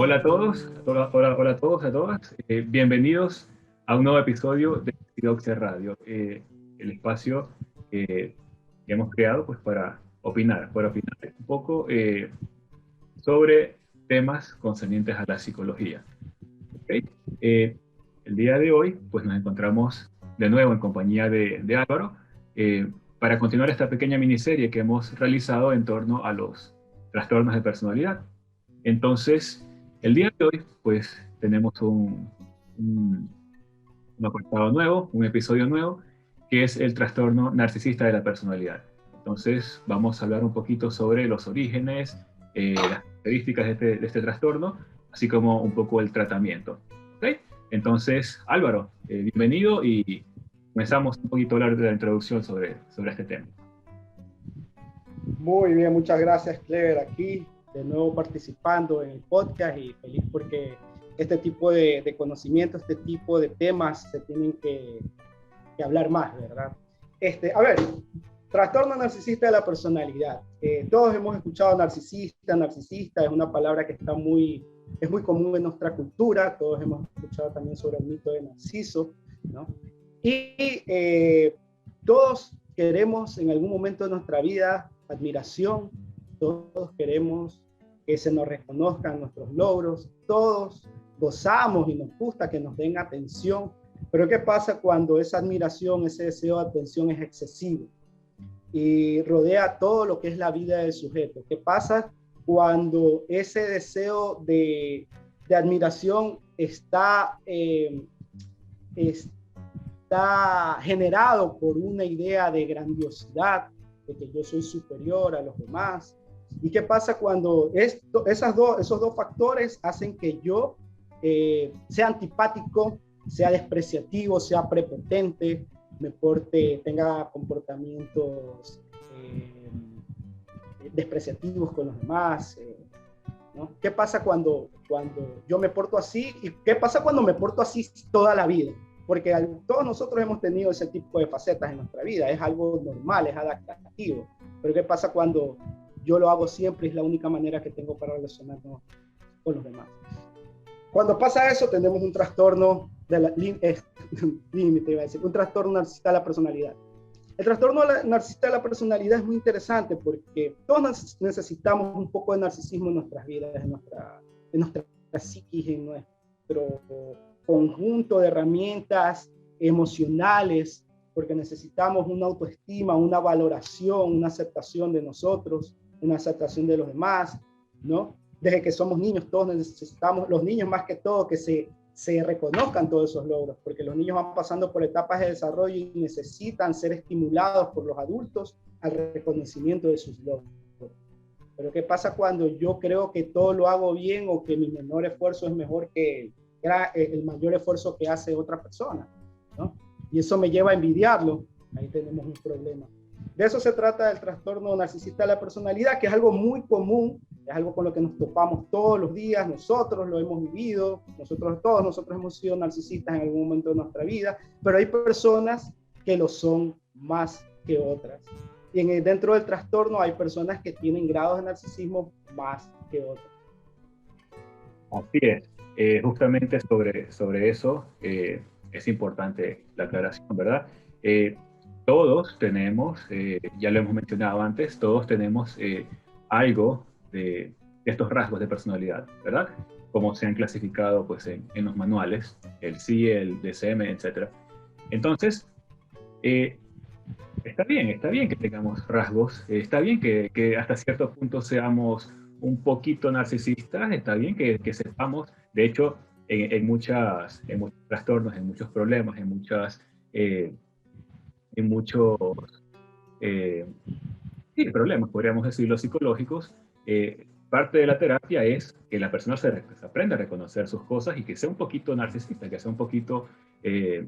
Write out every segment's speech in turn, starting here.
Hola a todos, hola a todos, a todas. Bienvenidos a un nuevo episodio de Sidoxia Radio, el espacio que hemos creado pues, para opinar un poco sobre temas concernientes a la psicología. ¿Okay? El día de hoy pues, nos encontramos de nuevo en compañía de Álvaro eh, para continuar esta pequeña miniserie que hemos realizado en torno a los trastornos de personalidad. Entonces, el día de hoy, pues, tenemos un, un apartado nuevo, un episodio nuevo, que es el trastorno narcisista de la personalidad. Entonces, vamos a hablar un poquito sobre los orígenes, las características de este trastorno, así como un poco el tratamiento. ¿Okay? Entonces, Álvaro, bienvenido y comenzamos un poquito a hablar de la introducción sobre este tema. Muy bien, muchas gracias, Clever, aquí de nuevo participando en el podcast y feliz porque este tipo de conocimientos, este tipo de temas se tienen que hablar más, ¿verdad? A ver, trastorno narcisista de la personalidad. Todos hemos escuchado narcisista es una palabra que es muy común en nuestra cultura, todos hemos escuchado también sobre el mito de Narciso, ¿no? Y todos queremos en algún momento de nuestra vida admiración, todos queremos que se nos reconozcan nuestros logros, todos gozamos y nos gusta que nos den atención, pero ¿qué pasa cuando esa admiración, ese deseo de atención es excesivo y rodea todo lo que es la vida del sujeto? ¿Qué pasa cuando ese deseo de admiración está generado por una idea de grandiosidad, de que yo soy superior a los demás? ¿Y qué pasa cuando esos dos factores hacen que yo sea antipático, sea despreciativo, sea prepotente, tenga comportamientos despreciativos con los demás? ¿No? ¿Qué pasa cuando yo me porto así? ¿Y qué pasa cuando me porto así toda la vida? Porque todos nosotros hemos tenido ese tipo de facetas en nuestra vida, es algo normal, es adaptativo. Pero ¿qué pasa cuando yo lo hago siempre y es la única manera que tengo para relacionarnos con los demás? Cuando pasa eso, tenemos un trastorno un trastorno narcisista de la personalidad. El trastorno narcisista de la personalidad es muy interesante porque todos necesitamos un poco de narcisismo en nuestras vidas, en nuestra psiquis, en nuestro conjunto de herramientas emocionales, porque necesitamos una autoestima, una valoración, una aceptación de nosotros, una aceptación de los demás, ¿no? Desde que somos niños, todos necesitamos, los niños más que todo, que se reconozcan todos esos logros, porque los niños van pasando por etapas de desarrollo y necesitan ser estimulados por los adultos al reconocimiento de sus logros. Pero ¿qué pasa cuando yo creo que todo lo hago bien o que mi menor esfuerzo es mejor que el mayor esfuerzo que hace otra persona, ¿no? Y eso me lleva a envidiarlo. Ahí tenemos un problema. De eso se trata el trastorno narcisista de la personalidad, que es algo muy común, es algo con lo que nos topamos todos los días, nosotros lo hemos vivido, todos nosotros hemos sido narcisistas en algún momento de nuestra vida, pero hay personas que lo son más que otras. Y dentro del trastorno hay personas que tienen grados de narcisismo más que otras. Así es. Justamente sobre eso es importante la aclaración, ¿verdad? Todos tenemos, ya lo hemos mencionado antes, todos tenemos algo de estos rasgos de personalidad, ¿verdad? Como se han clasificado pues, en los manuales, el CIE, el DSM, etc. Entonces, está bien que tengamos rasgos, está bien que hasta cierto punto seamos un poquito narcisistas, está bien que sepamos, de hecho, en muchos trastornos, en muchos problemas, en muchos sí, problemas, podríamos decirlo, psicológicos, parte de la terapia es que la persona se aprenda a reconocer sus cosas y que sea un poquito narcisista, que sea un poquito eh,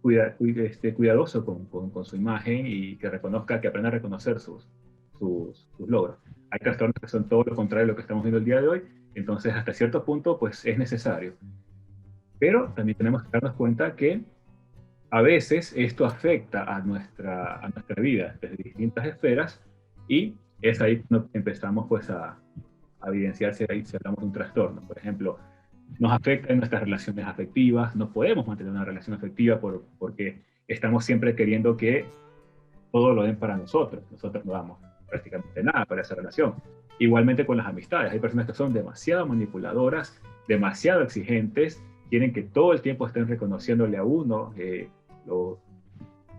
cuidadoso con su imagen y que reconozca, que aprenda a reconocer sus logros. Hay trastornos que son todo lo contrario de lo que estamos viendo el día de hoy, entonces hasta cierto punto pues es necesario. Pero también tenemos que darnos cuenta que a veces esto afecta a nuestra vida desde distintas esferas y es ahí cuando empezamos pues a a evidenciarse ahí si hablamos de un trastorno. Por ejemplo, nos afecta en nuestras relaciones afectivas, no podemos mantener una relación afectiva porque estamos siempre queriendo que todo lo den para nosotros no damos prácticamente nada para esa relación. Igualmente con las amistades, hay personas que son demasiado manipuladoras, demasiado exigentes, quieren que todo el tiempo estén reconociéndole a uno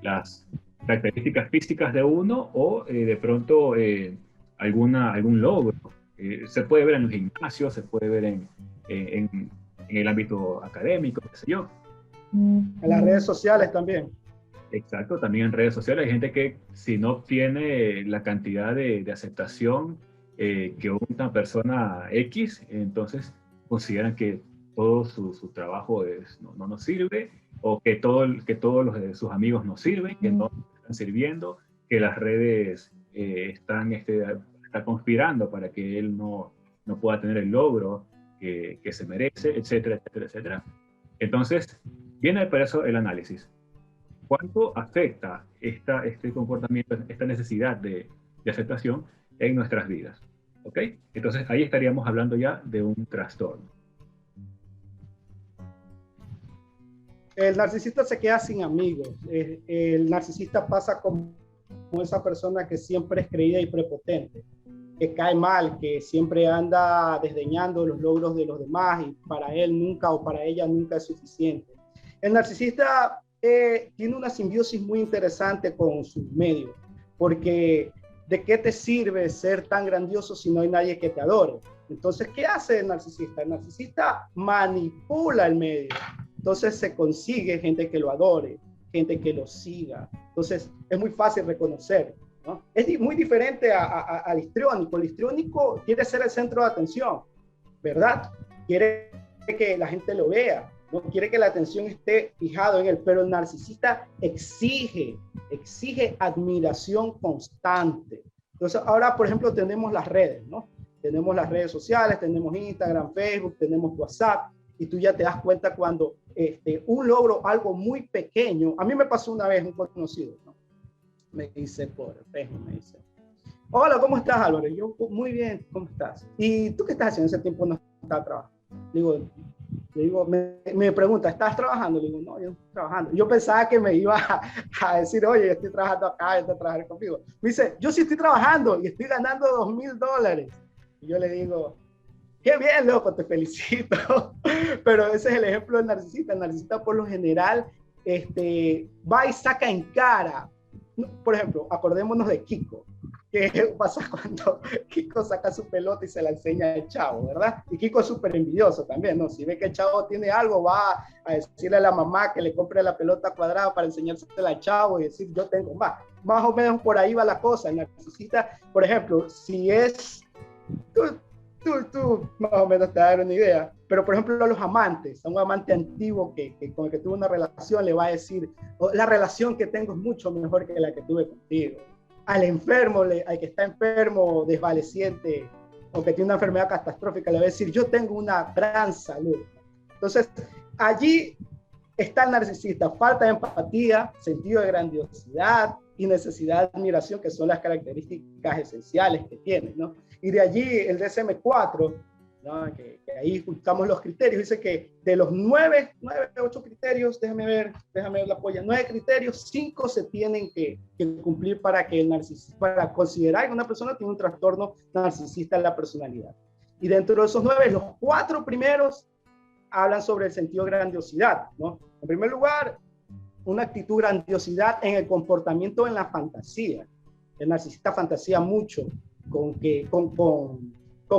las características físicas de uno o de pronto algún logro. Se puede ver en los gimnasios, se puede ver en el ámbito académico, qué sé yo. En las redes sociales también. Exacto, también en redes sociales hay gente que si no obtiene la cantidad de aceptación que una persona X, entonces consideran que todo su trabajo no nos sirve, o que todos los de sus amigos no sirven, que no están sirviendo, que las redes están conspirando para que él no pueda tener el logro que se merece, etcétera, etcétera, etcétera. Entonces, viene para eso el análisis. ¿Cuánto afecta este comportamiento, esta necesidad de aceptación en nuestras vidas? ¿Ok? Entonces, ahí estaríamos hablando ya de un trastorno. El narcisista se queda sin amigos. El narcisista pasa como esa persona que siempre es creída y prepotente, que cae mal, que siempre anda desdeñando los logros de los demás y para él nunca o para ella nunca es suficiente. El narcisista tiene una simbiosis muy interesante con su medio, porque ¿de qué te sirve ser tan grandioso si no hay nadie que te adore? Entonces, ¿qué hace el narcisista? El narcisista manipula el medio. Entonces se consigue gente que lo adore, gente que lo siga. Entonces es muy fácil reconocer, ¿no? Es muy diferente al histriónico. El histriónico quiere ser el centro de atención, ¿verdad? Quiere que la gente lo vea, no quiere que la atención esté fijado en él, pero el narcisista exige admiración constante. Entonces ahora, por ejemplo, tenemos las redes, ¿no? Tenemos las redes sociales, tenemos Instagram, Facebook, tenemos WhatsApp, y tú ya te das cuenta cuando un logro, algo muy pequeño. A mí me pasó una vez un conocido, ¿no? Me dice por Facebook, me dice, hola, ¿cómo estás, Álvaro? Y yo, muy bien, ¿cómo estás? ¿Y tú qué estás haciendo? Ese tiempo no estaba trabajando. Me pregunta, ¿estás trabajando? Le digo, no, yo no estoy trabajando. Yo pensaba que me iba a decir, oye, estoy trabajando acá, estoy trabajando conmigo. Me dice, yo sí estoy trabajando y estoy ganando $2,000. Y yo le digo, qué bien, loco, te felicito. Pero ese es el ejemplo del narcisista. El narcisista, por lo general, va y saca en cara. Por ejemplo, acordémonos de Kiko. ¿Qué pasa cuando Kiko saca su pelota y se la enseña al chavo, verdad? Y Kiko es súper envidioso también, ¿no? Si ve que el chavo tiene algo, va a decirle a la mamá que le compre la pelota cuadrada para enseñársela al chavo y decir, yo tengo más. Más o menos por ahí va la cosa. El narcisista, por ejemplo, si es... Tú más o menos te das una idea, pero por ejemplo a los amantes, a un amante antiguo que con el que tuvo una relación le va a decir, oh, la relación que tengo es mucho mejor que la que tuve contigo. Al enfermo, al que está enfermo, desvaleciente, o que tiene una enfermedad catastrófica, le va a decir, yo tengo una gran salud. Entonces, allí está el narcisista, falta de empatía, sentido de grandiosidad y necesidad de admiración, que son las características esenciales que tiene, ¿no? Y de allí el DSM-4, ¿no? que ahí juntamos los criterios, dice que de los 8 criterios, déjame ver la polla, 9 criterios, 5 se tienen que cumplir para que el narcisista, para considerar que una persona tiene un trastorno narcisista en la personalidad. Y dentro de esos 9, los 4 primeros hablan sobre el sentido de grandiosidad, ¿no? En primer lugar, una actitud grandiosidad en el comportamiento, en la fantasía. El narcisista fantasea mucho con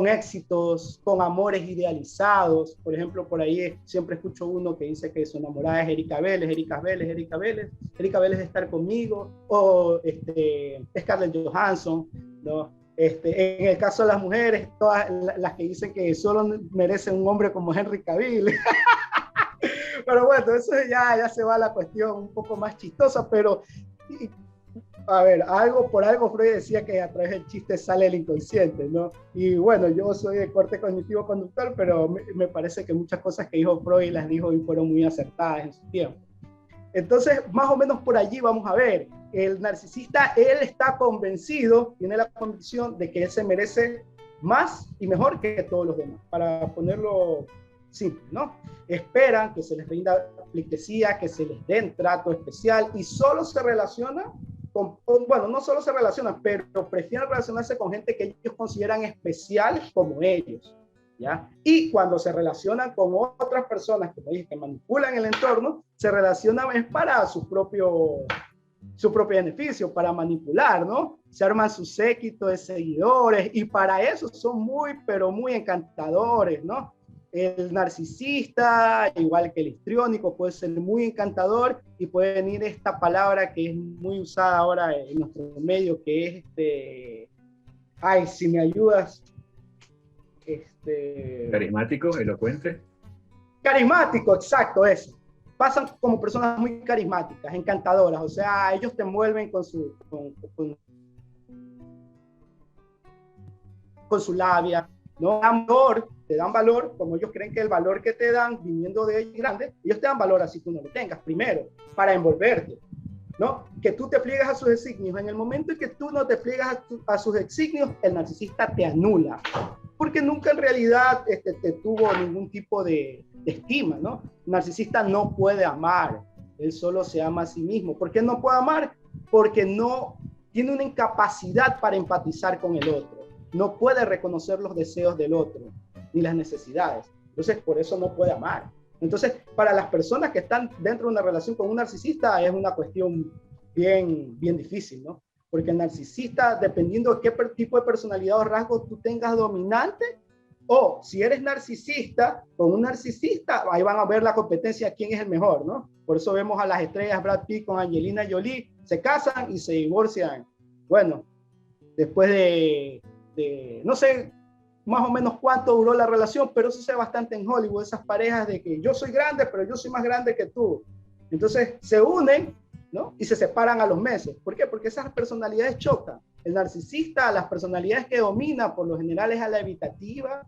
éxitos, con amores idealizados. Por ejemplo, por ahí siempre escucho uno que dice que su enamorada es Erika Vélez de estar conmigo, o Scarlett Johansson, ¿no? En el caso de las mujeres, todas las que dicen que solo merecen un hombre como Henry Cavill. Pero bueno, eso ya se va a la cuestión un poco más chistosa, pero a ver, por algo Freud decía que a través del chiste sale el inconsciente, ¿no? Y bueno, yo soy de corte cognitivo-conductual, pero me parece que muchas cosas que dijo Freud las dijo y fueron muy acertadas en su tiempo. Entonces, más o menos por allí vamos a ver. El narcisista, él está convencido, tiene la convicción de que él se merece más y mejor que todos los demás, para ponerlo simple, ¿no? Esperan que se les rinda pleitesía, que se les den trato especial y solo se relacionan bueno, no solo se relacionan, pero prefieren relacionarse con gente que ellos consideran especial como ellos, ¿ya? Y cuando se relacionan con otras personas, como dije, que manipulan el entorno, se relacionan es para su propio beneficio, para manipular, ¿no? Se arman su séquito de seguidores y para eso son muy, pero muy encantadores, ¿no? El narcisista, igual que el histriónico, puede ser muy encantador y puede venir esta palabra que es muy usada ahora en nuestro medio, que es ay, si me ayudas, Carismático, elocuente. carismático, exacto, eso. Pasan como personas muy carismáticas, encantadoras, o sea, ellos te envuelven con su labia, no dan valor, te dan valor, como ellos creen que el valor que te dan, viniendo de ellos grande, ellos te dan valor así tú no lo tengas, primero, para envolverte, ¿no? Que tú te pliegas a sus designios. En el momento en que tú no te pliegas a sus designios, el narcisista te anula, porque nunca en realidad te tuvo ningún tipo de estima, ¿no? El narcisista no puede amar, él solo se ama a sí mismo. ¿Por qué no puede amar? Porque no tiene una incapacidad para empatizar con el otro, no puede reconocer los deseos del otro, ni las necesidades. Entonces, por eso no puede amar. Entonces, para las personas que están dentro de una relación con un narcisista es una cuestión bien difícil, ¿no? Porque el narcisista, dependiendo de qué tipo de personalidad o rasgo tú tengas dominante, o si eres narcisista con un narcisista, ahí van a ver la competencia, quién es el mejor, ¿no? Por eso vemos a las estrellas Brad Pitt con Angelina Jolie, se casan y se divorcian. Bueno, después de no sé más o menos cuánto duró la relación, pero eso se ve bastante en Hollywood, esas parejas de que yo soy grande, pero yo soy más grande que tú. Entonces se unen, ¿no? Y se separan a los meses. ¿Por qué? Porque esas personalidades chocan. El narcisista, las personalidades que domina, por lo general es a la evitativa,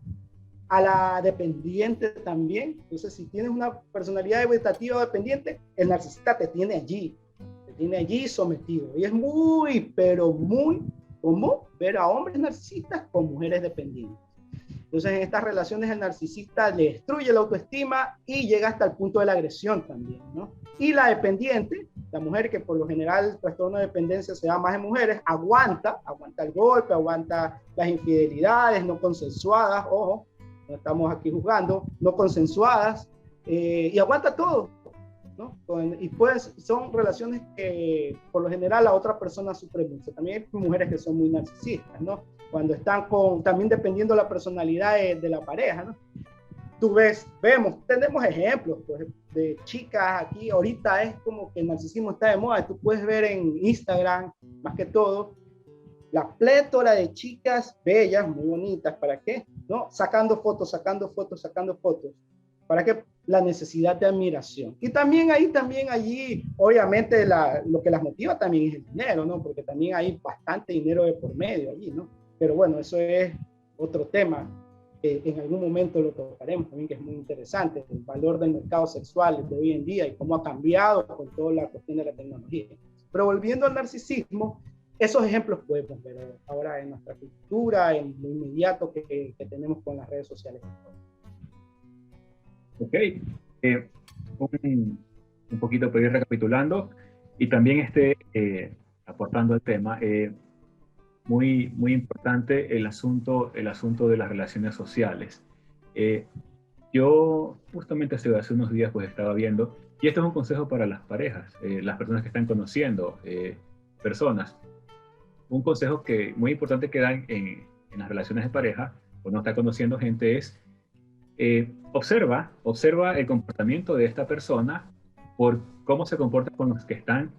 a la dependiente también. Entonces, si tienes una personalidad evitativa o dependiente, el narcisista te tiene allí sometido. Y es muy, pero muy común ver a hombres narcisistas con mujeres dependientes. Entonces, en estas relaciones el narcisista le destruye la autoestima y llega hasta el punto de la agresión también, ¿no? Y la dependiente, la mujer que por lo general el trastorno de dependencia se da más en mujeres, aguanta el golpe, aguanta las infidelidades no consensuadas, ojo, no estamos aquí juzgando, no consensuadas, y aguanta todo, ¿no? Y pues son relaciones que por lo general la otra persona sufre mucho. También hay mujeres que son muy narcisistas, ¿no? Cuando están también dependiendo de la personalidad de la pareja, ¿no? Tú tenemos ejemplos pues, de chicas aquí, ahorita es como que el narcisismo está de moda, tú puedes ver en Instagram, más que todo, la plétora de chicas bellas, muy bonitas, ¿para qué? ¿No? Sacando fotos, ¿para qué? La necesidad de admiración. Y también allí, obviamente, lo que las motiva también es el dinero, ¿no? Porque también hay bastante dinero de por medio allí, ¿no? Pero bueno, eso es otro tema. En algún momento lo tocaremos también, que es muy interesante, el valor del mercado sexual de hoy en día y cómo ha cambiado con toda la cuestión de la tecnología. Pero volviendo al narcisismo, esos ejemplos podemos ver ahora en nuestra cultura, en lo inmediato que tenemos con las redes sociales. Ok, un poquito para ir recapitulando y también aportando al tema, muy importante el asunto de las relaciones sociales. Yo justamente hace unos días pues estaba viendo, y esto es un consejo para las parejas, las personas que están conociendo personas. Un consejo muy importante que dan en las relaciones de pareja, cuando está conociendo gente, es observa el comportamiento de esta persona por cómo se comporta con los que están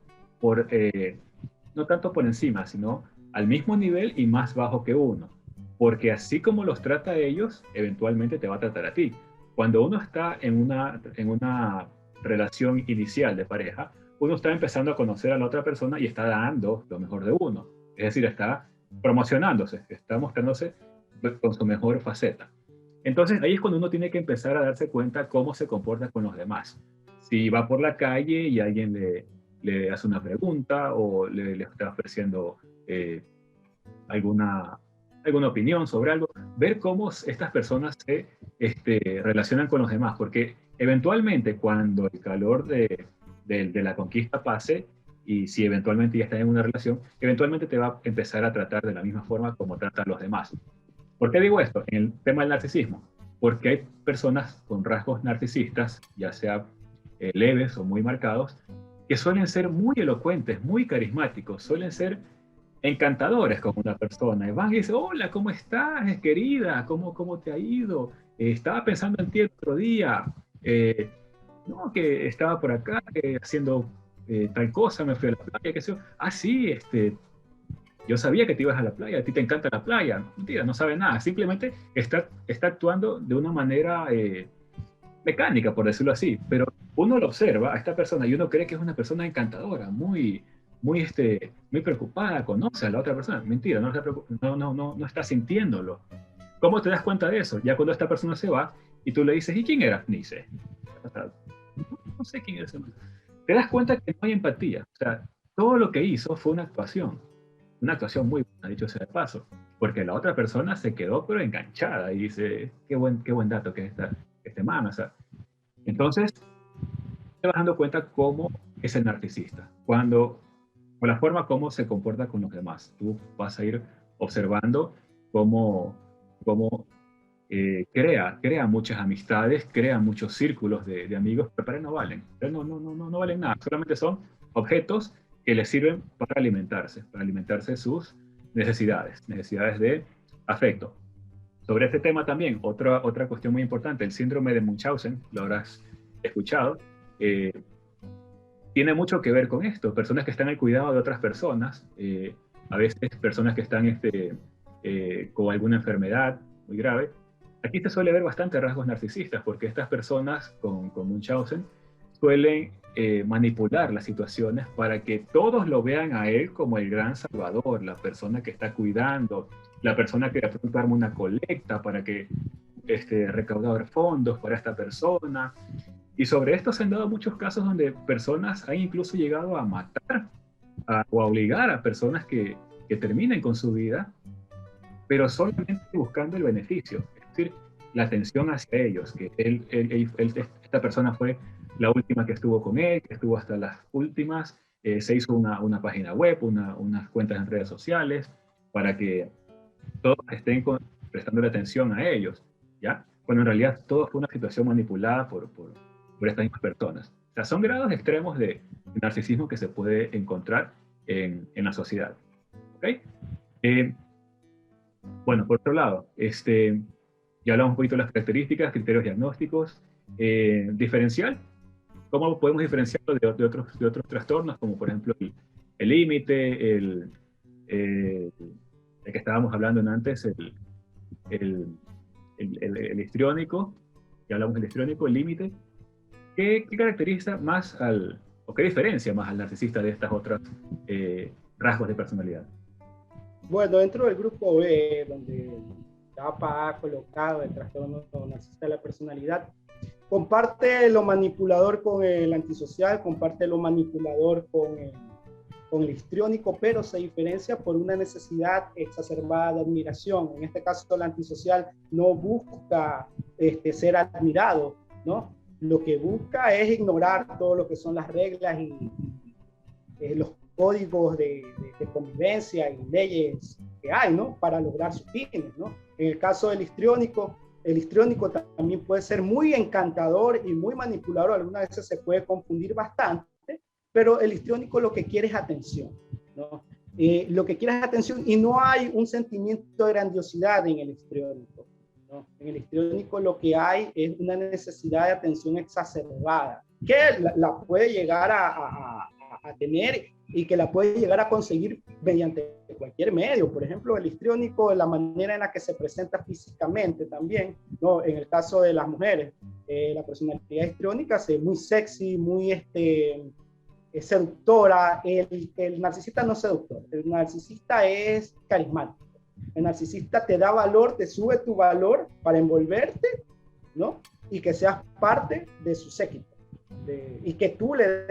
no tanto por encima, sino al mismo nivel y más bajo que uno. Porque así como los trata a ellos, eventualmente te va a tratar a ti. Cuando uno está en una relación inicial de pareja, uno está empezando a conocer a la otra persona y está dando lo mejor de uno. Es decir, está promocionándose, está mostrándose con su mejor faceta. Entonces ahí es cuando uno tiene que empezar a darse cuenta cómo se comporta con los demás. Si va por la calle y alguien le hace una pregunta o le está ofreciendo alguna alguna opinión sobre algo, ver cómo estas personas se relacionan con los demás, porque eventualmente cuando el calor de la conquista pase, y si eventualmente ya estás en una relación, eventualmente te va a empezar a tratar de la misma forma como tratan los demás. ¿Por qué digo esto? En el tema del narcisismo, porque hay personas con rasgos narcisistas, ya sea leves o muy marcados, que suelen ser muy elocuentes, muy carismáticos, suelen ser encantadores con una persona. Y van y dicen, hola, ¿cómo estás, querida? ¿Cómo te ha ido? Estaba pensando en ti el otro día. No, que estaba por acá haciendo tal cosa, me fui a la playa, qué sé yo. Ah, sí, yo sabía que te ibas a la playa, a ti te encanta la playa. Mentira, no sabe nada. Simplemente está actuando de una manera mecánica, por decirlo así. Pero uno lo observa a esta persona y uno cree que es una persona encantadora, muy preocupada, conoce a la otra persona. Mentira, no está sintiéndolo. ¿Cómo te das cuenta de eso? Ya cuando esta persona se va y tú le dices, ¿y quién era? Ni sé. O sea, no sé quién es. Te das cuenta que no hay empatía. O sea, todo lo que hizo fue una actuación muy buena, dicho sea de paso, porque la otra persona se quedó pero enganchada y dice, qué buen dato que es este man. O sea, entonces te vas dando cuenta cómo es el narcisista, con la forma como se comporta con los demás. Tú vas a ir observando cómo crea muchas amistades, crea muchos círculos de amigos, pero para él no valen. No valen nada, solamente son objetos que le sirven para alimentarse sus necesidades de afecto. Sobre este tema también, otra cuestión muy importante, el síndrome de Munchausen, lo habrás escuchado, eh, tiene mucho que ver con esto. Personas que están al cuidado de otras personas, a veces personas que están con alguna enfermedad muy grave. Aquí se suele ver bastante rasgos narcisistas, porque estas personas con Munchausen suelen manipular las situaciones para que todos lo vean a él como el gran salvador, la persona que está cuidando, la persona que de pronto arma una colecta para que recaudar fondos para esta persona. Y sobre esto se han dado muchos casos donde personas han incluso llegado a matar o a obligar a personas que terminen con su vida, pero solamente buscando el beneficio, es decir, la atención hacia ellos, que esta persona fue la última que estuvo con él, que estuvo hasta las últimas, se hizo una página web, unas cuentas en redes sociales, para que todos estén prestando atención a ellos, ¿ya? Cuando en realidad todo fue una situación manipulada por estas mismas personas. O sea, son grados extremos de narcisismo que se puede encontrar en la sociedad, ¿ok? Eh, bueno, por otro lado, ya hablamos un poquito de las características, criterios diagnósticos, diferencial, ¿cómo podemos diferenciarlo de otros trastornos, como por ejemplo el límite, el que estábamos hablando antes, el, el histriónico, ya hablamos del histriónico, el límite? ¿Qué caracteriza más o qué diferencia más al narcisista de estas otras rasgos de personalidad? Bueno, dentro del grupo B, donde Tapa ha colocado el trastorno narcisista de la personalidad, comparte lo manipulador con el antisocial, comparte lo manipulador con el histriónico, pero se diferencia por una necesidad exacerbada de admiración. En este caso, el antisocial no busca ser admirado, ¿no? Lo que busca es ignorar todo lo que son las reglas y los códigos de convivencia y leyes que hay, ¿no? Para lograr sus fines, ¿no? En el caso del histriónico, el histriónico también puede ser muy encantador y muy manipulador, algunas veces se puede confundir bastante, pero el histriónico lo que quiere es atención, ¿no? Lo que quiere es atención y no hay un sentimiento de grandiosidad en el histriónico, ¿no? En el histriónico lo que hay es una necesidad de atención exacerbada, que la puede llegar a tener y que la puede llegar a conseguir mediante cualquier medio. Por ejemplo, el histriónico, la manera en la que se presenta físicamente también, ¿no? En el caso de las mujeres, la personalidad histriónica es muy sexy, muy seductora. El narcisista no es seductor, el narcisista es carismático. El narcisista te da valor, te sube tu valor para envolverte, ¿no? Y que seas parte de su séquito. y que tú le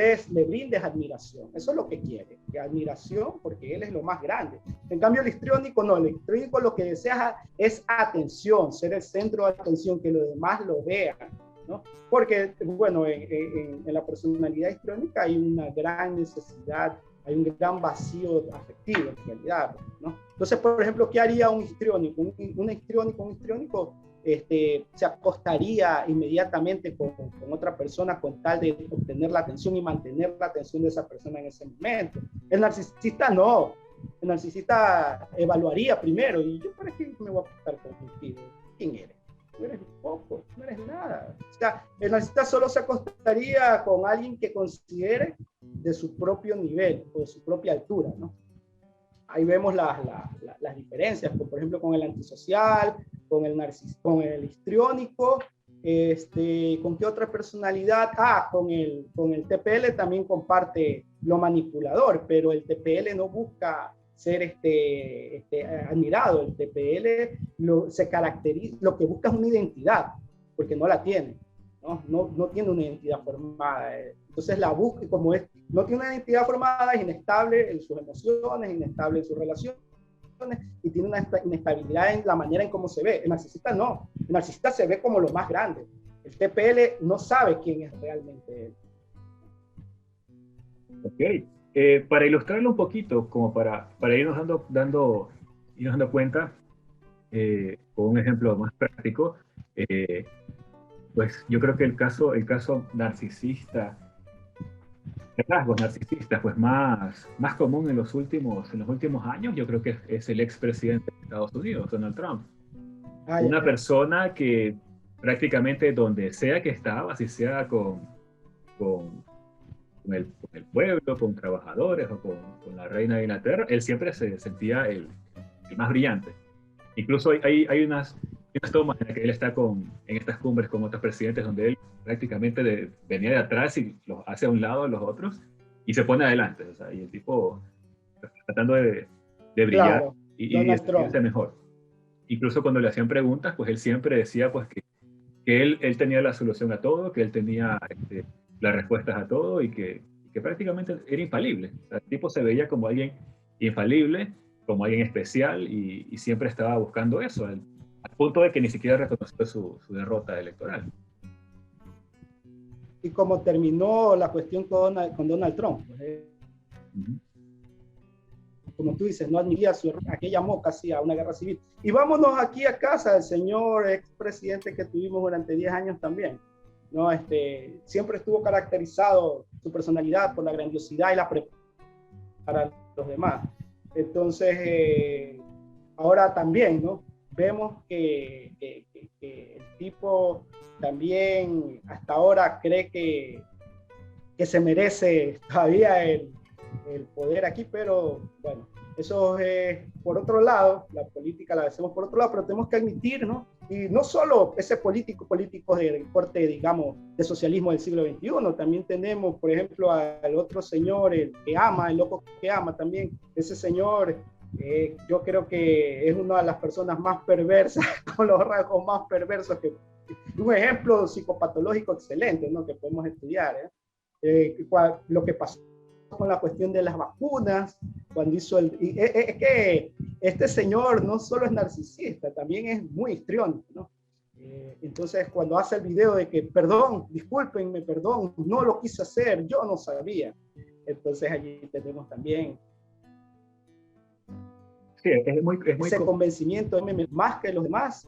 brindes admiración. Eso es lo que quiere, que admiración, porque él es lo más grande. En cambio, el histriónico no, el histriónico lo que desea es atención, ser el centro de atención, que los demás lo vean, ¿no? Porque, bueno, en la personalidad histriónica hay una gran necesidad, hay un gran vacío afectivo en realidad, ¿no? Entonces, por ejemplo, ¿qué haría un histriónico? Un histriónico se acostaría inmediatamente con otra persona con tal de obtener la atención y mantener la atención de esa persona en ese momento. El narcisista no. El narcisista evaluaría primero, y yo para qué me voy a acostar contigo. ¿Quién eres? No eres poco, no eres nada. O sea, el narcisista solo se acostaría con alguien que considere de su propio nivel o de su propia altura, ¿no? Ahí vemos las diferencias, por ejemplo, con el antisocial, con el histriónico, ¿con qué otra personalidad? Con el TPL también comparte lo manipulador, pero el TPL no busca ser admirado. El TPL se caracteriza, lo que busca es una identidad, porque no la tiene, no tiene una identidad formada. Entonces la busca, como no tiene una identidad formada, es inestable en sus emociones, inestable en sus relaciones, y tiene una inestabilidad en la manera en cómo se ve. El narcisista no. El narcisista se ve como lo más grande. El TPL no sabe quién es realmente él. Ok. Para ilustrarlo un poquito, como para irnos dando cuenta, con un ejemplo más práctico, pues yo creo que el caso narcisista, de rasgos narcisistas, pues más común en los últimos años, yo creo que es el expresidente de Estados Unidos, Donald Trump. Una persona que prácticamente donde sea que estaba, si sea con el pueblo, con trabajadores o con la reina de Inglaterra, él siempre se sentía el más brillante. Incluso hay unas tomas en las que él está en estas cumbres con otros presidentes donde él prácticamente venía de atrás y los hace a un lado de los otros y se pone adelante. O sea, y el tipo tratando de brillar, claro, y de sentirse mejor. Incluso cuando le hacían preguntas, pues él siempre decía pues que él tenía la solución a todo, que él tenía las respuestas a todo y que prácticamente era infalible. O sea, el tipo se veía como alguien infalible, como alguien especial y siempre estaba buscando eso, al punto de que ni siquiera reconoció su derrota electoral. Y como terminó la cuestión con Donald Trump, como tú dices, no admitía aquella llamó casi a una guerra civil. Y vámonos aquí a casa del señor expresidente que tuvimos durante 10 años también, ¿no? Siempre estuvo caracterizado su personalidad por la grandiosidad y la preparación para los demás. Entonces, ahora también, ¿no? Vemos que el tipo también hasta ahora cree que se merece todavía el poder aquí, pero bueno, eso es por otro lado, la política la hacemos por otro lado, pero tenemos que admitir, ¿no? Y no solo ese político de corte, digamos, de socialismo del siglo XXI, también tenemos, por ejemplo, al otro señor, el loco que ama también, ese señor, yo creo que es una de las personas más perversas, con los rasgos más perversos, un ejemplo psicopatológico excelente, ¿no? Que podemos estudiar, lo que pasó con la cuestión de las vacunas, cuando hizo es que este señor no solo es narcisista, también es muy histriónico, ¿no? Entonces, cuando hace el video de que, perdón, discúlpenme, perdón, no lo quise hacer, yo no sabía. Entonces, allí tenemos también ese convencimiento más que los demás.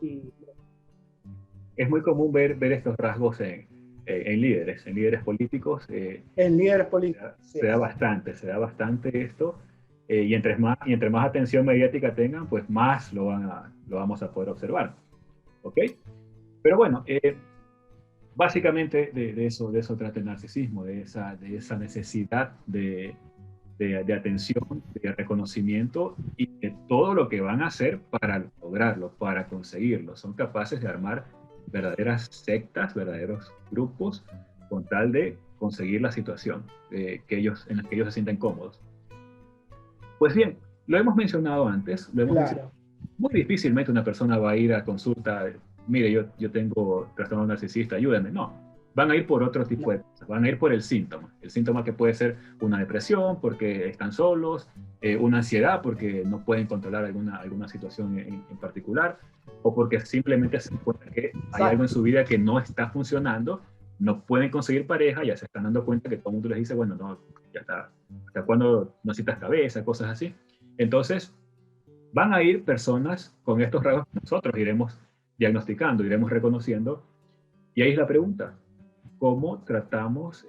Es muy común ver estos rasgos en líderes políticos. En líderes políticos. Se da bastante esto, y entre más atención mediática tengan, pues más lo vamos a poder observar. ¿Ok? Pero bueno, básicamente de eso trata el narcisismo, de esa necesidad de atención, de reconocimiento y de todo lo que van a hacer para lograrlo, para conseguirlo. Son capaces de armar verdaderas sectas, verdaderos grupos, con tal de conseguir la situación en la que ellos se sienten cómodos. Pues bien, lo hemos mencionado antes, mencionado. Muy difícilmente una persona va a ir a consulta, mire, yo tengo trastorno narcisista, ayúdame. No, van a ir por otro tipo de cosas, van a ir por el síntoma que puede ser una depresión porque están solos, una ansiedad porque no pueden controlar alguna situación en particular, o porque simplemente se dan cuenta que hay algo en su vida que no está funcionando, no pueden conseguir pareja, ya se están dando cuenta que todo el mundo les dice, bueno, no, ya está, hasta cuando no necesitas cabeza, cosas así. Entonces, van a ir personas con estos rasgos que nosotros iremos diagnosticando, iremos reconociendo, y ahí es la pregunta: ¿cómo tratamos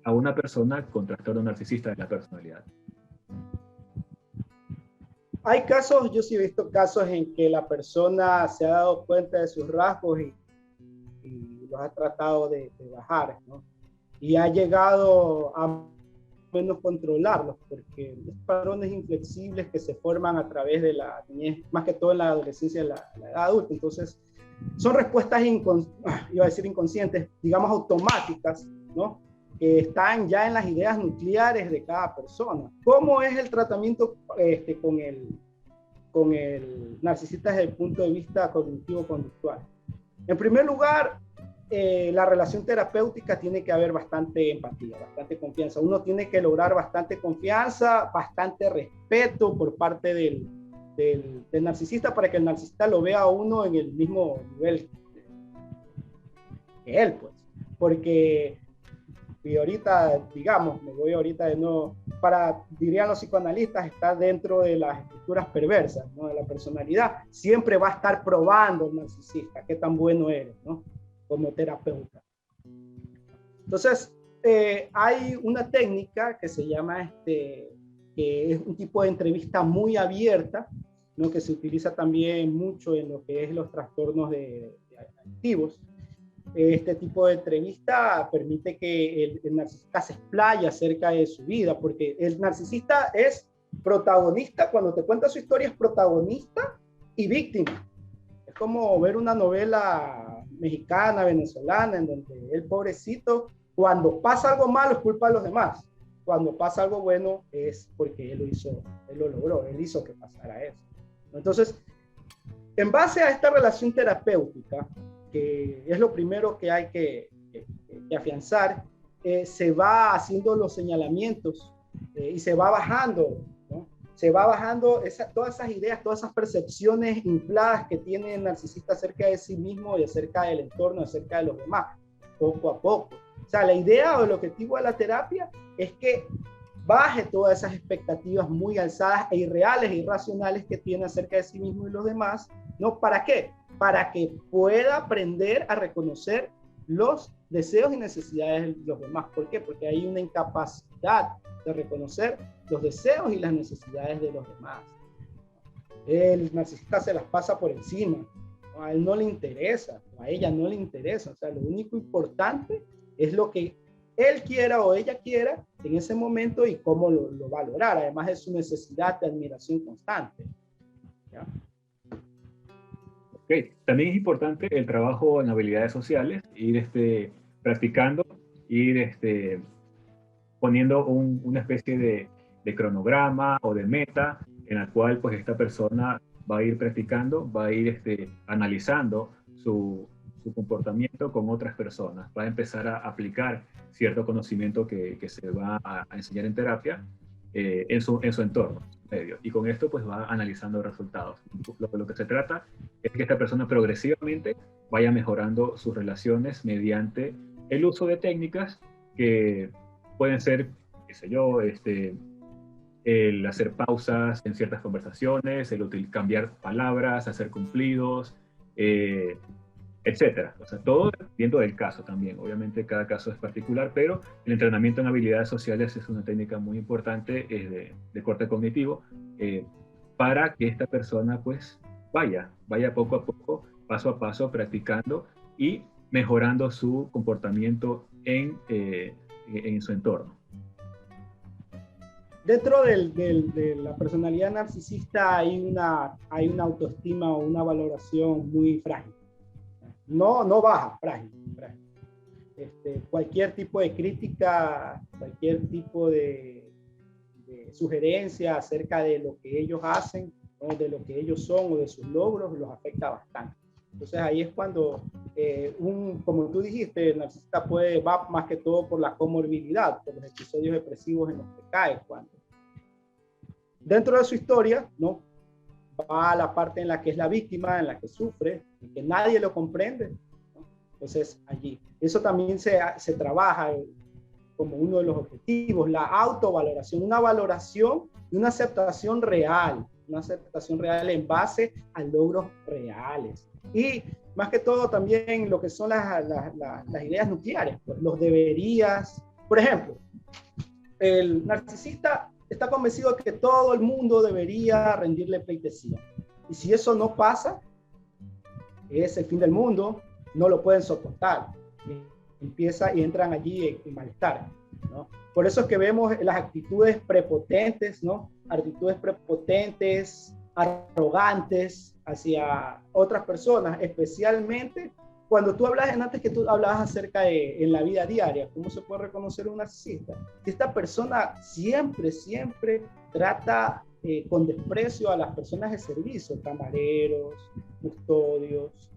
a una persona con trastorno narcisista de la personalidad? Hay casos, yo sí he visto casos en que la persona se ha dado cuenta de sus rasgos y los ha tratado de bajar, ¿no? Y ha llegado a menos controlarlos, porque los patrones inflexibles que se forman a través de la niñez, más que todo en la adolescencia y la edad adulta, entonces son respuestas iba a decir inconscientes, digamos automáticas, ¿no? Que están ya en las ideas nucleares de cada persona. ¿Cómo es el tratamiento con el narcisista desde el punto de vista cognitivo-conductual? En primer lugar, la relación terapéutica tiene que haber bastante empatía, bastante confianza. Uno tiene que lograr bastante confianza, bastante respeto por parte del narcisista, para que el narcisista lo vea a uno en el mismo nivel que él, pues. Porque, y ahorita, digamos, me voy ahorita de nuevo, dirían los psicoanalistas, está dentro de las estructuras perversas, ¿no? De la personalidad. Siempre va a estar probando el narcisista qué tan bueno eres, ¿no? Como terapeuta. Entonces, hay una técnica que se llama, que es un tipo de entrevista muy abierta, ¿no? Que se utiliza también mucho en lo que es los trastornos de adictivos. Este tipo de entrevista permite que el narcisista se explaye acerca de su vida, porque el narcisista es protagonista, cuando te cuenta su historia es protagonista y víctima. Es como ver una novela mexicana, venezolana, en donde el pobrecito, cuando pasa algo malo es culpa de los demás, cuando pasa algo bueno es porque él lo hizo, él lo logró, él hizo que pasara eso. Entonces, en base a esta relación terapéutica, que es lo primero que hay que afianzar, se va haciendo los señalamientos y se va bajando, ¿no? Se va bajando todas esas ideas, todas esas percepciones infladas que tiene el narcisista acerca de sí mismo y acerca del entorno, acerca de los demás, poco a poco. O sea, la idea o el objetivo de la terapia es que baje todas esas expectativas muy alzadas e irreales e irracionales que tiene acerca de sí mismo y los demás, ¿no? ¿Para qué? Para que pueda aprender a reconocer los deseos y necesidades de los demás. ¿Por qué? Porque hay una incapacidad de reconocer los deseos y las necesidades de los demás. El narcisista se las pasa por encima, ¿no? A él no le interesa, a ella no le interesa. O sea, lo único importante es lo que él quiera o ella quiera en ese momento y cómo lo va a lograr, además de su necesidad de admiración constante. ¿Ya? Okay. También es importante el trabajo en habilidades sociales, ir practicando, ir poniendo una especie de cronograma o de meta en la cual pues esta persona va a ir practicando, va a ir analizando su comportamiento con otras personas, va a empezar a aplicar cierto conocimiento que se va a enseñar en terapia en su entorno medio, y con esto pues va analizando resultados. Lo que se trata es que esta persona progresivamente vaya mejorando sus relaciones mediante el uso de técnicas que pueden ser, qué sé yo, el hacer pausas en ciertas conversaciones, el cambiar palabras, hacer cumplidos, etcétera. O sea, todo dependiendo del caso también. Obviamente cada caso es particular, pero el entrenamiento en habilidades sociales es una técnica muy importante de corte cognitivo para que esta persona pues vaya poco a poco, paso a paso, practicando y mejorando su comportamiento en su entorno. Dentro de la personalidad narcisista hay una autoestima o una valoración muy frágil. No baja, frágil. Cualquier tipo de crítica, cualquier tipo de sugerencia acerca de lo que ellos hacen, o de lo que ellos son, o de sus logros, los afecta bastante. Entonces ahí es cuando, como tú dijiste, el narcisista va más que todo por la comorbilidad, por los episodios depresivos en los que cae. Cuando dentro de su historia, ¿no? Va a la parte en la que es la víctima, en la que sufre, en que nadie lo comprende, ¿no? Entonces allí, eso también se trabaja como uno de los objetivos, la autovaloración, una valoración y una aceptación real en base a logros reales. Y más que todo también lo que son las ideas nucleares, pues, los deberías. Por ejemplo, el narcisista está convencido de que todo el mundo debería rendirle pleitesía. Y si eso no pasa, es el fin del mundo, no lo pueden soportar. Empieza y entran allí en malestar, ¿no? Por eso es que vemos las actitudes prepotentes, ¿no? Actitudes prepotentes, arrogantes hacia otras personas, especialmente cuando tú hablas, antes que tú hablabas acerca de en la vida diaria, cómo se puede reconocer un narcisista. Esta persona siempre trata con desprecio a las personas de servicio, camareros, custodios,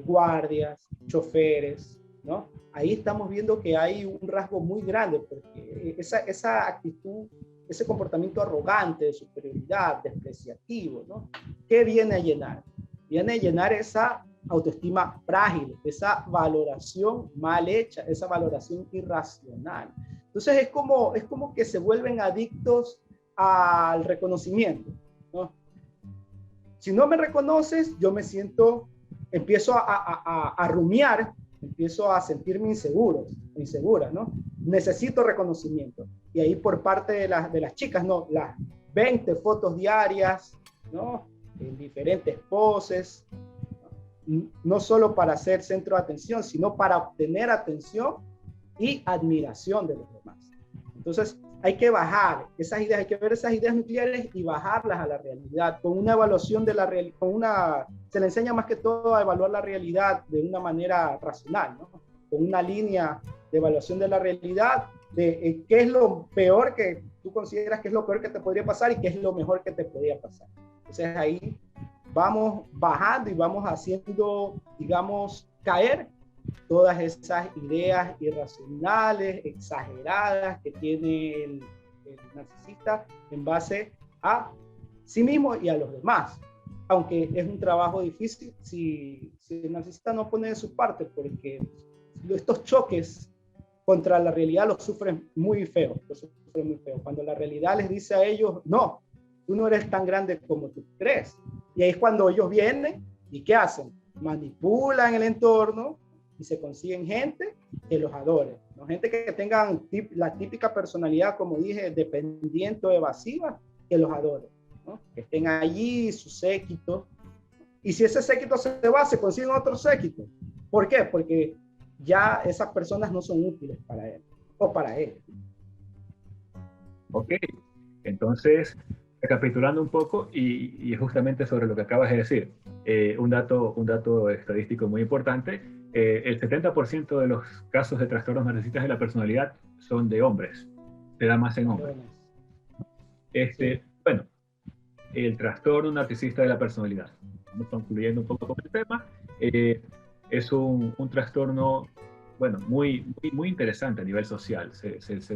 guardias, choferes, ¿no? Ahí estamos viendo que hay un rasgo muy grande, porque esa actitud, ese comportamiento arrogante, de superioridad, despreciativo, ¿no? ¿Qué viene a llenar? Viene a llenar esa autoestima frágil, esa valoración mal hecha, esa valoración irracional. Entonces es como que se vuelven adictos al reconocimiento, ¿no? Si no me reconoces, yo me siento, empiezo a rumiar, empiezo a sentirme insegura, ¿no? Necesito reconocimiento. Y ahí por parte de las chicas, ¿no? Las 20 fotos diarias, ¿no? En diferentes poses, no solo para ser centro de atención, sino para obtener atención y admiración de los demás. Entonces, hay que bajar esas ideas, hay que ver esas ideas nucleares y bajarlas a la realidad, con una evaluación de la realidad, se le enseña más que todo a evaluar la realidad de una manera racional, ¿no? Con una línea de evaluación de la realidad, de qué es lo peor que tú consideras que es lo peor que te podría pasar y qué es lo mejor que te podría pasar. Entonces ahí vamos bajando y vamos haciendo, digamos, caer todas esas ideas irracionales, exageradas que tiene el narcisista en base a sí mismo y a los demás. Aunque es un trabajo difícil si el narcisista no pone de su parte, porque estos choques contra la realidad los sufren muy feo, Cuando la realidad les dice a ellos, no, tú no eres tan grande como tú crees. Y ahí es cuando ellos vienen y ¿qué hacen? Manipulan el entorno y se consiguen gente que los adore, ¿no? Gente que tengan la típica personalidad, como dije, dependiente o evasiva, que los adore, ¿no? Que estén allí, su séquito. Y si ese séquito se va, se consiguen otro séquito. ¿Por qué? Porque ya esas personas no son útiles para él o para él. Ok, entonces, recapitulando un poco, y justamente sobre lo que acabas de decir, un dato estadístico muy importante, el 70% de los casos de trastornos narcisistas de la personalidad son de hombres, se da más en hombres. Sí. Bueno, el trastorno narcisista de la personalidad, vamos concluyendo un poco con el tema, es un trastorno, bueno, muy interesante a nivel social.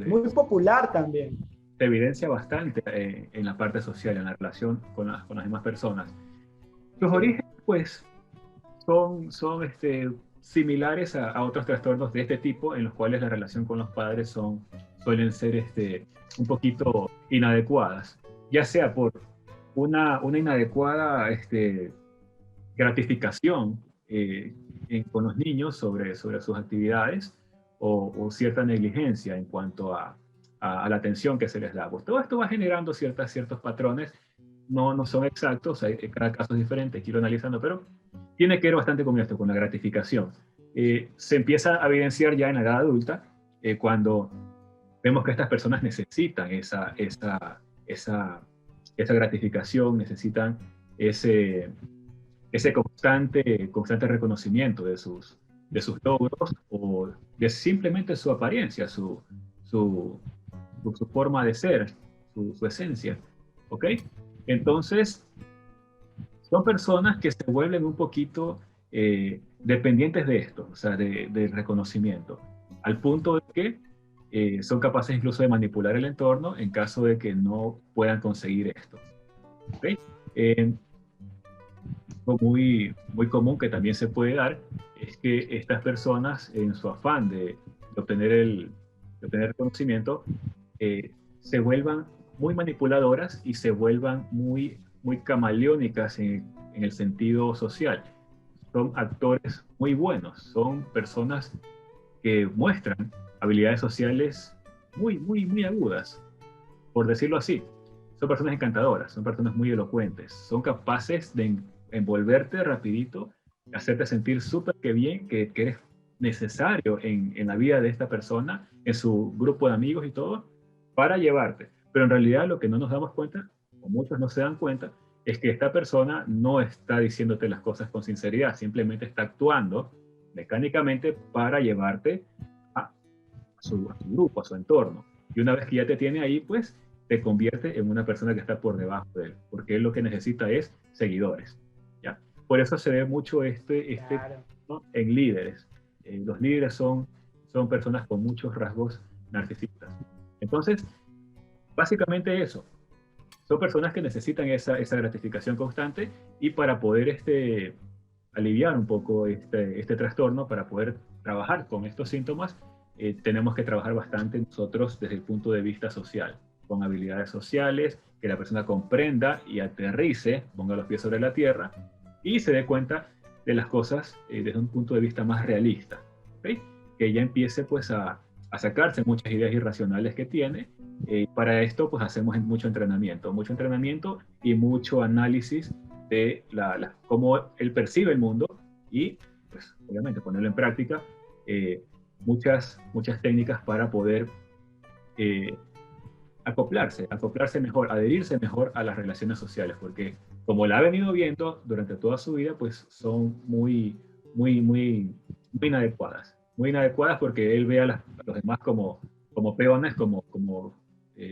Muy popular también. Se evidencia bastante en la parte social, en la relación con las demás personas. Los orígenes, pues, son similares a otros trastornos de este tipo, en los cuales la relación con los padres suelen ser un poquito inadecuadas, ya sea por una inadecuada gratificación con los niños sobre sus actividades o cierta negligencia en cuanto a la atención que se les da. Pues todo esto va generando ciertos patrones, no son exactos, cada caso es diferente, hay que ir analizando, pero tiene que ver bastante con esto, con la gratificación. Se empieza a evidenciar ya en la edad adulta, cuando vemos que estas personas necesitan esa gratificación, necesitan ese constante reconocimiento de sus logros o de simplemente su apariencia, su forma de ser, su esencia, ¿ok? Entonces, son personas que se vuelven un poquito dependientes de esto, o sea, del reconocimiento, al punto de que son capaces incluso de manipular el entorno en caso de que no puedan conseguir esto. ¿Okay? Algo muy común que también se puede dar es que estas personas, en su afán de obtener reconocimiento, se vuelvan muy manipuladoras y se vuelvan muy camaleónicas en el sentido social. Son actores muy buenos, son personas que muestran habilidades sociales muy agudas, por decirlo así. Son personas encantadoras, son personas muy elocuentes, son capaces de envolverte rapidito, hacerte sentir súper que bien, que eres necesario en la vida de esta persona, en su grupo de amigos y todo, para llevarte. Pero en realidad lo que no nos damos cuenta, o muchos no se dan cuenta, es que esta persona no está diciéndote las cosas con sinceridad, simplemente está actuando mecánicamente para llevarte a su grupo, a su entorno. Y una vez que ya te tiene ahí, pues te convierte en una persona que está por debajo de él, porque él lo que necesita es seguidores. ¿Ya? Por eso se ve mucho Claro. ¿no? En líderes. Los líderes son personas con muchos rasgos narcisistas. Entonces, básicamente eso. Son personas que necesitan esa gratificación constante y para poder aliviar un poco este trastorno, para poder trabajar con estos síntomas, tenemos que trabajar bastante nosotros desde el punto de vista social, con habilidades sociales, que la persona comprenda y aterrice, ponga los pies sobre la tierra y se dé cuenta de las cosas desde un punto de vista más realista. ¿Okay? Que ella empiece pues a sacarse muchas ideas irracionales que tiene. Para esto pues hacemos mucho entrenamiento y mucho análisis de cómo él percibe el mundo y pues obviamente ponerlo en práctica, muchas técnicas para poder acoplarse mejor, adherirse mejor a las relaciones sociales, porque como la ha venido viendo durante toda su vida, pues son muy muy inadecuadas porque él ve a los demás como peones, como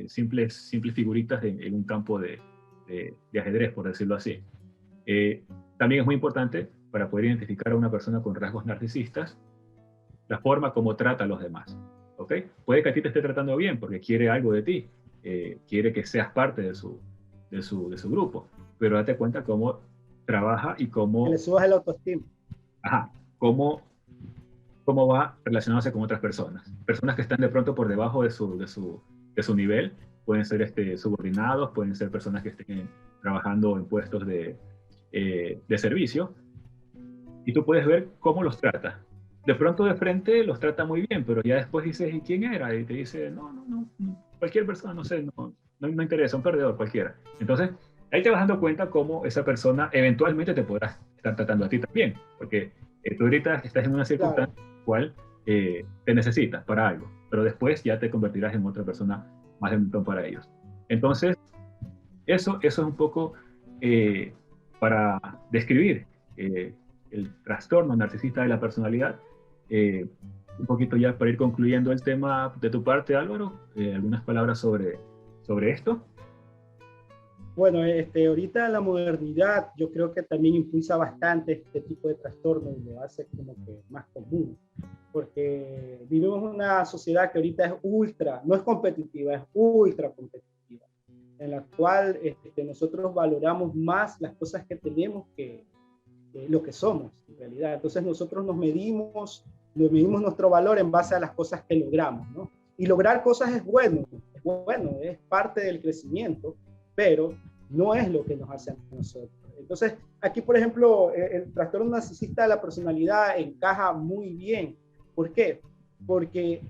simples figuritas en un campo de ajedrez, por decirlo así. Eh, También es muy importante para poder identificar a una persona con rasgos narcisistas, la forma como trata a los demás. ¿Ok? Puede que a ti te esté tratando bien porque quiere algo de ti, quiere que seas parte de su grupo, pero date cuenta cómo trabaja y Que le cómo, subas el autoestima. ajá, cómo va relacionándose con otras personas. Personas que están de pronto por debajo de su nivel, pueden ser subordinados, pueden ser personas que estén trabajando en puestos de servicio, y tú puedes ver cómo los trata. De pronto de frente los trata muy bien, pero ya después dices, ¿y quién era? Y te dice, no, cualquier persona, no sé, no interesa, un perdedor cualquiera. Entonces, ahí te vas dando cuenta cómo esa persona eventualmente te podrá estar tratando a ti también, porque tú ahorita estás en una Claro. circunstancia en la cual te necesitas para algo, pero después ya te convertirás en otra persona más de montón para ellos. Entonces, eso es un poco eh, para describir el trastorno narcisista de la personalidad. Eh, un poquito ya para ir concluyendo el tema de tu parte, Álvaro, algunas palabras sobre esto. Bueno, ahorita la modernidad yo creo que también impulsa bastante este tipo de trastorno y lo hace como que más común, porque vivimos una sociedad que ahorita es no es competitiva, es ultra competitiva, en la cual nosotros valoramos más las cosas que tenemos que lo que somos en realidad. Entonces nosotros nos medimos nuestro valor en base a las cosas que logramos, ¿no? Y lograr cosas es bueno, es parte del crecimiento, pero no es lo que nos hace a nosotros. Entonces, aquí, por ejemplo, el trastorno narcisista de la personalidad encaja muy bien. ¿Por qué? Porque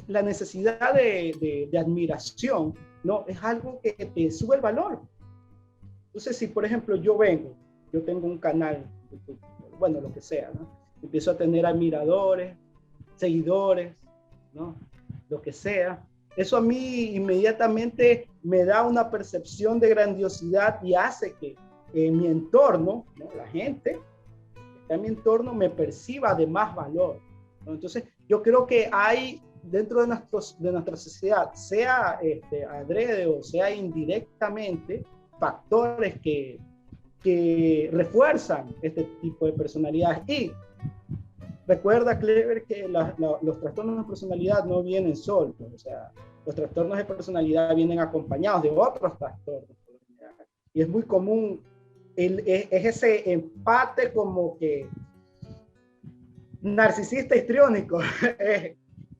la necesidad de admiración, ¿no? Es algo que te sube el valor. Entonces, si por ejemplo yo tengo un canal, bueno, lo que sea, ¿no? Empiezo a tener admiradores, seguidores, ¿no? Lo que sea. Eso a mí inmediatamente me da una percepción de grandiosidad y hace que mi entorno, ¿no? La gente que está en mi entorno me perciba de más valor, ¿no? Entonces, yo creo que hay dentro de nuestra sociedad, sea adrede o sea indirectamente, factores que que refuerzan este tipo de personalidades. Y recuerda, Clever, que los trastornos de personalidad no vienen solos, o sea, los trastornos de personalidad vienen acompañados de otros trastornos. Y es muy común, es ese empate como que narcisista histriónico.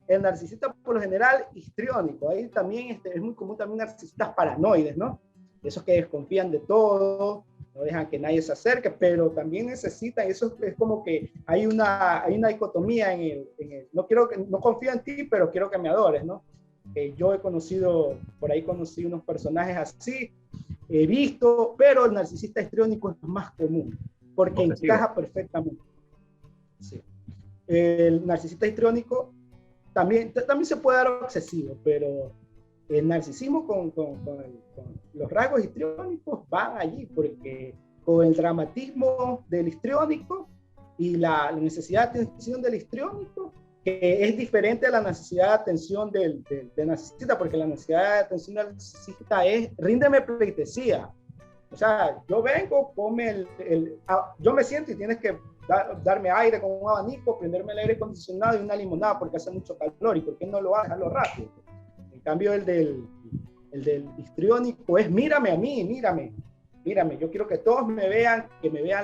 El narcisista por lo general histriónico. Ahí también es muy común también narcisistas paranoides, ¿no? Esos que desconfían de todo, no dejan que nadie se acerque, pero también necesitan, eso es como que hay una dicotomía en el no confío en ti, pero quiero que me adores, ¿no? Yo por ahí conocí unos personajes así, he visto, pero el narcisista histriónico es más común, porque encaja perfectamente. Sí. El narcisista histriónico también se puede dar obsesivo, pero el narcisismo con los rasgos histriónicos van allí, porque con el dramatismo del histriónico y la necesidad de atención del histriónico, que es diferente a la necesidad de atención del narcisista, porque la necesidad de atención del narcisista es ríndeme pleitesía. O sea, yo vengo, yo me siento y tienes que darme aire con un abanico, prenderme el aire acondicionado y una limonada porque hace mucho calor. ¿Y por qué no lo haces? Hazlo rápido. En cambio, el del histriónico es mírame a mí, mírame, yo quiero que todos me vean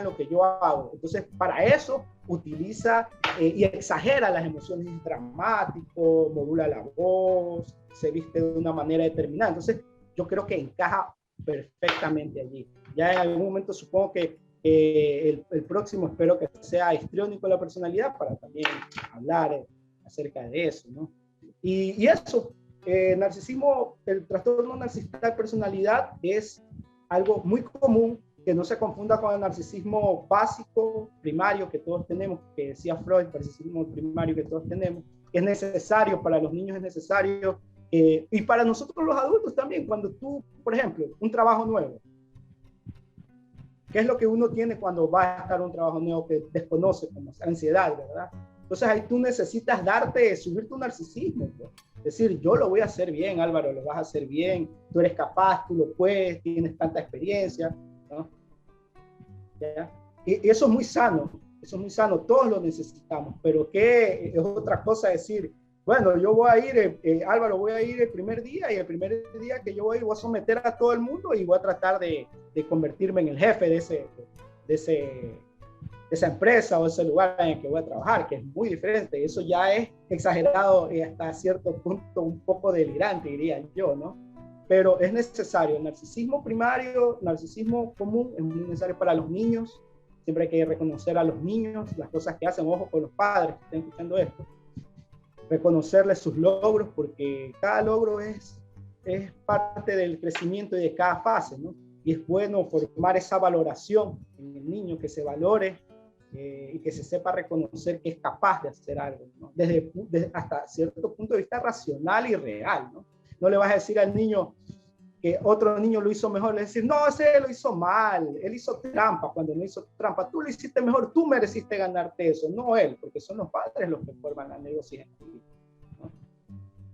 lo que yo hago. Entonces, para eso utiliza y exagera las emociones, es dramático, modula la voz, se viste de una manera determinada. Entonces, yo creo que encaja perfectamente allí. Ya en algún momento supongo que el próximo espero que sea histriónico la personalidad para también hablar acerca de eso, ¿no? Y eso, narcisismo, el trastorno narcisista de personalidad es algo muy común, que no se confunda con el narcisismo básico, primario que todos tenemos, que decía Freud, el narcisismo primario que todos tenemos, que es necesario, para los niños es necesario, y para nosotros los adultos también, cuando tú, por ejemplo, un trabajo nuevo, ¿qué es lo que uno tiene cuando va a estar un trabajo nuevo que desconoce, como ansiedad, ¿verdad? Entonces ahí tú necesitas subir tu narcisismo, pues. Es decir, yo lo voy a hacer bien, Álvaro, lo vas a hacer bien, tú eres capaz, tú lo puedes, tienes tanta experiencia, ¿no? ¿Ya? Y eso es muy sano, todos lo necesitamos, pero ¿qué es otra cosa decir? Bueno, yo voy a ir, Álvaro, voy a ir el primer día, y el primer día que yo voy a someter a todo el mundo y voy a tratar de convertirme en el jefe de esa empresa o ese lugar en el que voy a trabajar, que es muy diferente. Eso ya es exagerado y hasta cierto punto un poco delirante, diría yo, ¿no? Pero es necesario. El narcisismo primario, narcisismo común, es muy necesario para los niños. Siempre hay que reconocer a los niños, las cosas que hacen, ojo con los padres que estén escuchando esto. Reconocerles sus logros, porque cada logro es parte del crecimiento y de cada fase, ¿no? Y es bueno formar esa valoración en el niño, que se valore y que se sepa reconocer que es capaz de hacer algo, ¿no? Desde hasta cierto punto de vista racional y real, ¿no? No le vas a decir al niño que otro niño lo hizo mejor, le vas a decir, no, ese lo hizo mal, él hizo trampa cuando no hizo trampa, tú lo hiciste mejor, tú mereciste ganarte eso, no él, porque son los padres los que forman la negociación, ¿no?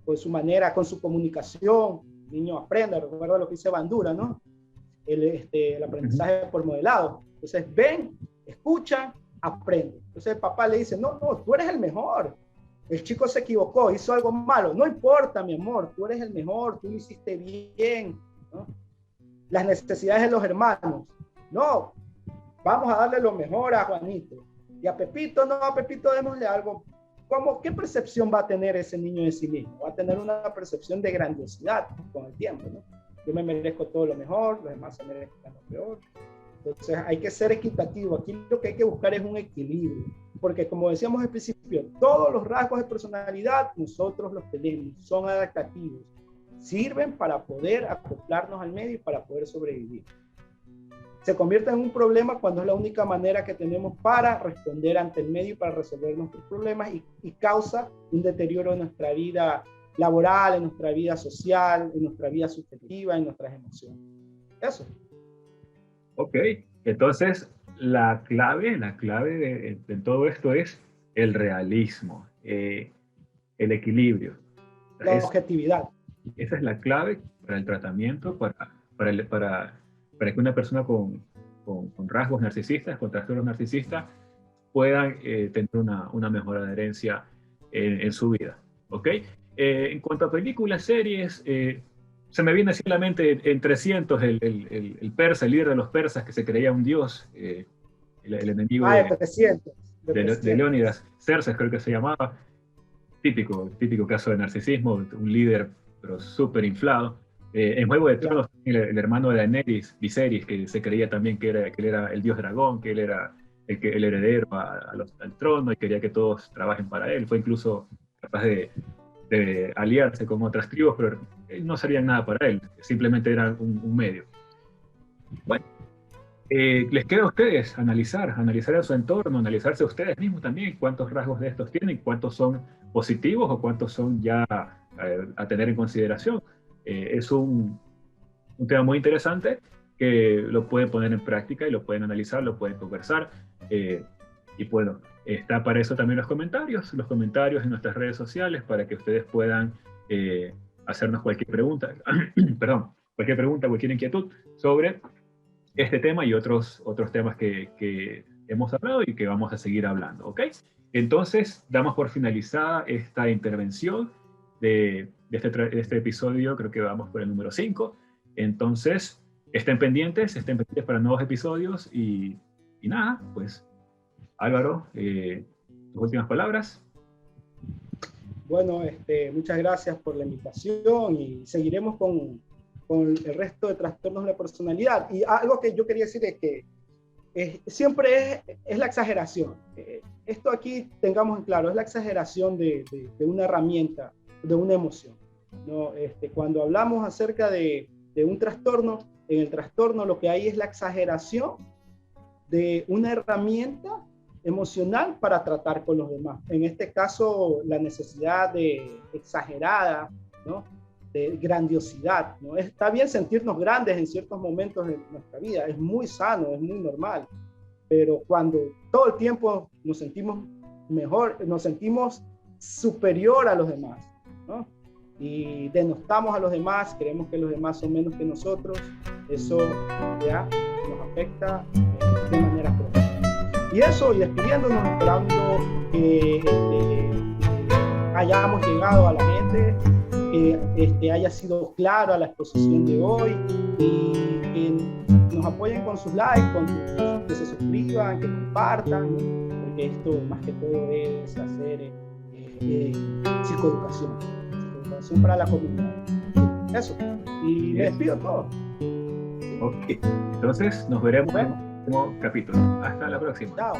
Con su manera, con su comunicación, el niño aprende, recuerda lo que dice Bandura, ¿no? El aprendizaje por modelado. Entonces ven, escuchan, aprenden. Entonces el papá le dice, no, tú eres el mejor. El chico se equivocó, hizo algo malo. No importa, mi amor, tú eres el mejor, tú lo hiciste bien, ¿no? Las necesidades de los hermanos. No, vamos a darle lo mejor a Juanito. Y a Pepito, no, a Pepito démosle algo. ¿Qué percepción va a tener ese niño de sí mismo? Va a tener una percepción de grandiosidad con el tiempo, ¿no? Yo me merezco todo lo mejor, los demás se merezcan lo peor. Entonces hay que ser equitativo. Aquí lo que hay que buscar es un equilibrio, porque como decíamos al principio, todos los rasgos de personalidad nosotros los tenemos, son adaptativos, sirven para poder acoplarnos al medio y para poder sobrevivir. Se convierte en un problema cuando es la única manera que tenemos para responder ante el medio y para resolver nuestros problemas, y causa un deterioro en nuestra vida laboral, en nuestra vida social, en nuestra vida subjetiva, en nuestras emociones. Eso. Ok, entonces la clave de todo esto es el realismo, el equilibrio. La objetividad. Esa es la clave para el tratamiento, para que una persona con con rasgos narcisistas, con trastornos narcisistas, puedan tener una mejor adherencia en su vida. ¿Ok? En cuanto a películas, series, se me viene así a la mente en 300 el persa, el líder de los persas que se creía un dios, el enemigo de Leónidas, Xerxes creo que se llamaba, típico caso de narcisismo, un líder pero súper inflado. En Juego de Tronos, el hermano de Daenerys, Viserys, que se creía también que él era el dios dragón, que él era el heredero al trono y quería que todos trabajen para él. Fue incluso capaz de aliarse con otras tribus, pero no serían nada para él, simplemente era un medio. Bueno, les queda a ustedes analizar a su entorno, analizarse a ustedes mismos también, cuántos rasgos de estos tienen, cuántos son positivos o cuántos son ya a tener en consideración. Es un tema muy interesante que lo pueden poner en práctica y lo pueden analizar, lo pueden conversar. Y bueno, está para eso también los comentarios en nuestras redes sociales para que ustedes puedan hacernos cualquier pregunta, cualquier inquietud sobre este tema y otros temas que hemos hablado y que vamos a seguir hablando, ¿ok? Entonces, damos por finalizada esta intervención de este episodio, creo que vamos por el número 5. Entonces, estén pendientes para nuevos episodios y nada, pues, Álvaro, tus últimas palabras. Bueno, muchas gracias por la invitación y seguiremos con el resto de trastornos de la personalidad. Y algo que yo quería decir es que siempre es la exageración. Esto aquí tengamos en claro, es la exageración de una herramienta, de una emoción, ¿no? Cuando hablamos acerca de un trastorno, en el trastorno lo que hay es la exageración de una herramienta emocional para tratar con los demás. En este caso, la necesidad de exagerada, ¿no? De grandiosidad, ¿no? Está bien sentirnos grandes en ciertos momentos de nuestra vida, es muy sano, es muy normal, pero cuando todo el tiempo nos sentimos mejor, nos sentimos superior a los demás, ¿no? Y denostamos a los demás, creemos que los demás son menos que nosotros, eso ya nos afecta de manera profunda. Y eso, y despidiéndonos, esperando que hayamos llegado a la gente, que haya sido clara la exposición de hoy y que nos apoyen con sus likes, que se suscriban, que compartan, ¿no? Porque esto más que todo es hacer psicoeducación para la comunidad. Eso, y me despido todo. Ok, entonces nos veremos en el próximo capítulo. Hasta la próxima. Chao.